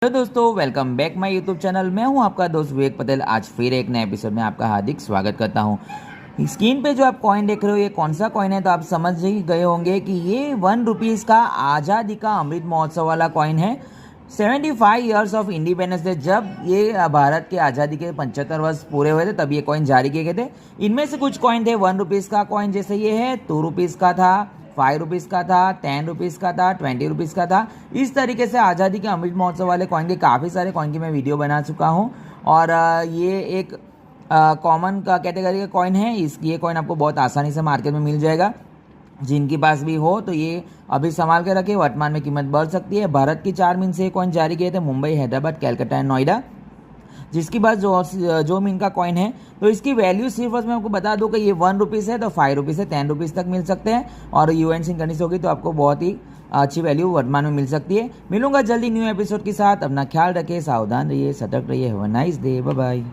Hello दोस्तों, welcome back my YouTube channel. मैं हूं आपका दोस्त विवेक पटेल। आज फिर एक नए एपिसोड में आपका हार्दिक स्वागत करता हूं। स्क्रीन पे जो आप कॉइन देख रहे हो, ये कौन सा कॉइन है तो आप समझ ही गए होंगे कि ये 1 रुपीज़ का आज़ादी का अमृत महोत्सव वाला कॉइन है। 75 ईयर्स ऑफ इंडिपेंडेंस डे, जब ये भारत के आज़ादी के 75 वर्ष पूरे हुए थे तब ये कॉइन जारी किए गए थे। इनमें से कुछ कॉइन थे 1 रुपीज़ का कॉइन, जैसे ये है 2 रुपीज़ का था, 5 रुपीज़ का था, 10 रुपीज़ का था, 20 रुपीज़ का था। इस तरीके से आज़ादी के अमृत महोत्सव वाले कॉइन के काफ़ी सारे कॉइन की मैं वीडियो बना चुका हूँ। और ये एक कॉमन का कैटेगरी का कॉइन है। ये कॉइन आपको बहुत आसानी से मार्केट में मिल जाएगा। जिनके पास भी हो तो ये अभी संभाल के रखे, वर्तमान में कीमत बढ़ सकती है। भारत की 4 मीन से ये कॉइन जारी किए थे, मुंबई, हैदराबाद, कैलकाटा एंड नोएडा। जिसकी बात जो मीन का कॉइन है, तो इसकी वैल्यू सिर्फ मैं आपको बता दूं कि ये 1 रुपीज़ है तो 5 रुपीज़ से 10 रुपीज़ तक मिल सकते हैं। और यूएन सिंह कंडीशन होगी तो आपको बहुत ही अच्छी वैल्यू वर्तमान में मिल सकती है। मिलूंगा जल्दी न्यू एपिसोड के साथ। अपना ख्याल रखिए, सावधान रहिए, सतर्क रहिए। Have a nice day, bye bye.